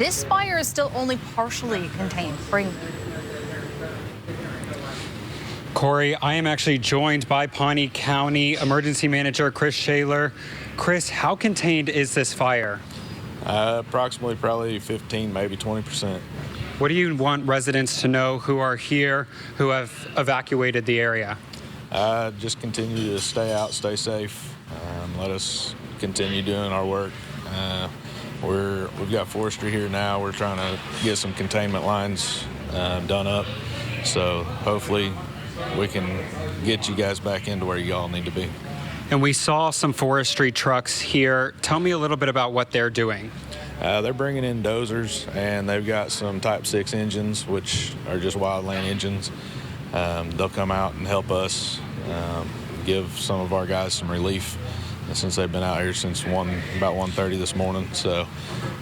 this fire is still only partially contained. Corey, I am actually joined by Pawnee County Emergency Manager Chris Shaler. Chris, how contained is this fire? Approximately probably 15, maybe 20%. What do you want residents to know who are here, who have evacuated the area? Just continue to stay out, stay safe. Let us continue doing our work. We've got forestry here now. We're trying to get some containment lines done up. So hopefully we can get you guys back into where you all need to be. And we saw some forestry trucks here. Tell me a little bit about what they're doing. They're bringing in dozers, and they've got some Type 6 engines, which are just wildland engines. They'll come out and help us give some of our guys some relief since they've been out here since about 1:30 this morning. So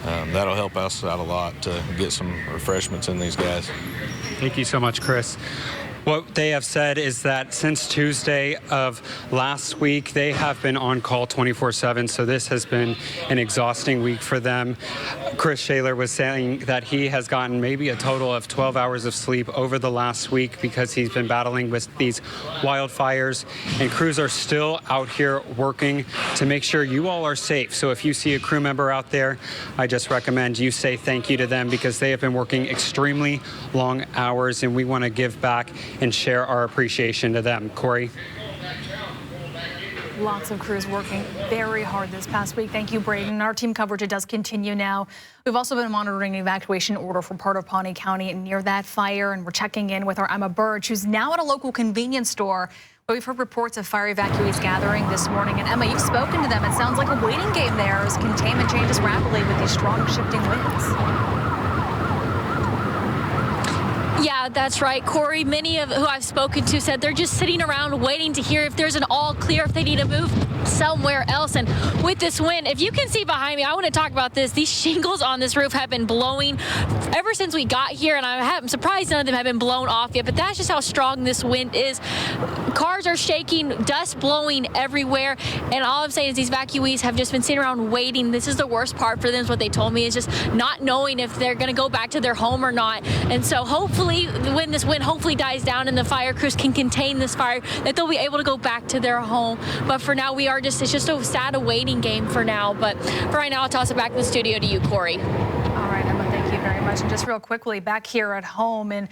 that'll help us out a lot to get some refreshments in these guys. Thank you so much, Chris. What they have said is that since Tuesday of last week, they have been on call 24/7, so this has been an exhausting week for them. Chris Shaler was saying that he has gotten maybe a total of 12 hours of sleep over the last week because he's been battling with these wildfires, and crews are still out here working to make sure you all are safe. So if you see a crew member out there, I just recommend you say thank you to them because they have been working extremely long hours, and we want to give back and share our appreciation to them. Corey? Lots of crews working very hard this past week. Thank you, Braden. Our team coverage, it does continue now. We've also been monitoring an evacuation order for part of Pawnee County near that fire, and we're checking in with our Emma Burge, who's now at a local convenience store. But we've heard reports of fire evacuees gathering this morning. And Emma, you've spoken to them. It sounds like a waiting game there as containment changes rapidly with these strong shifting winds. Yeah, that's right, Corey. Many of who I've spoken to said they're just sitting around waiting to hear if there's an all clear, if they need to move somewhere else. And with this wind, if you can see behind me, I want to talk about this. These shingles on this roof have been blowing ever since we got here, and I'm surprised none of them have been blown off yet, but that's just how strong this wind is. Cars are shaking, dust blowing everywhere, and all I'm saying is these evacuees have just been sitting around waiting. This is the worst part for them, is what they told me, is just not knowing if they're going to go back to their home or not. And so hopefully, when this wind hopefully dies down and the fire crews can contain this fire, that they'll be able to go back to their home. But for now, it's just a sad waiting game for now. But for right now, I'll toss it back in the studio to you, Corey. All right, Emma, thank you very much. And just real quickly, back here at home, and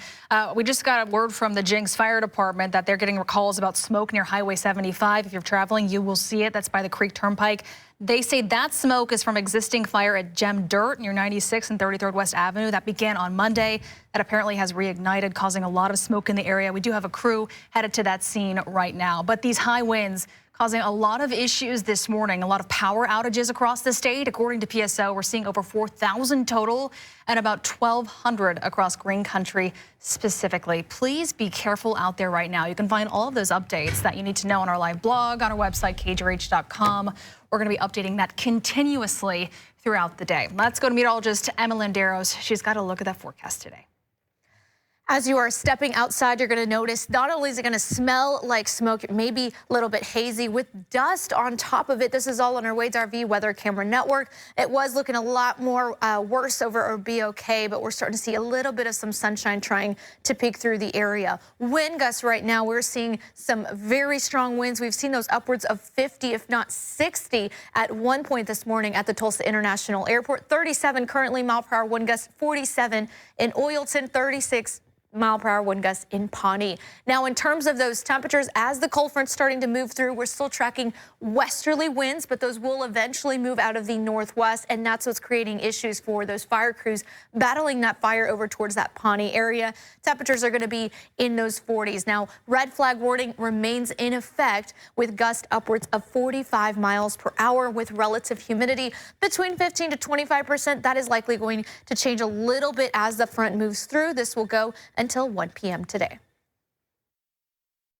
we just got a word from the Jinx Fire Department that they're getting calls about smoke near Highway 75. If you're traveling, you will see it. That's by the Creek Turnpike. They say that smoke is from existing fire at Gem Dirt near 96 and 33rd West Avenue. That began on Monday. That apparently has reignited, causing a lot of smoke in the area. We do have a crew headed to that scene right now. But these high winds causing a lot of issues this morning, a lot of power outages across the state. According to PSO, we're seeing over 4,000 total and about 1,200 across Green Country specifically. Please be careful out there right now. You can find all of those updates that you need to know on our live blog, on our website, kjrh.com. We're going to be updating that continuously throughout the day. Let's go to meteorologist Emma Landeros. She's got a look at that forecast today. As you are stepping outside, you're going to notice not only is it going to smell like smoke, maybe a little bit hazy with dust on top of it. This is all on our Wade's RV Weather Camera Network. It was looking a lot more worse over our BOK, but we're starting to see a little bit of some sunshine trying to peek through the area. Wind gusts right now, we're seeing some very strong winds. We've seen those upwards of 50, if not 60 at one point this morning at the Tulsa International Airport. 37 currently mile-per-hour wind gusts, 47 in Oilton, 36 mile-per-hour wind gusts in Pawnee. Now, in terms of those temperatures, as the cold front's starting to move through, we're still tracking westerly winds, but those will eventually move out of the northwest, and that's what's creating issues for those fire crews battling that fire over towards that Pawnee area. Temperatures are going to be in those 40s. Now, red flag warning remains in effect with gusts upwards of 45 miles per hour with relative humidity between 15 to 25%. That is likely going to change a little bit as the front moves through. This will go until 1 p.m. today.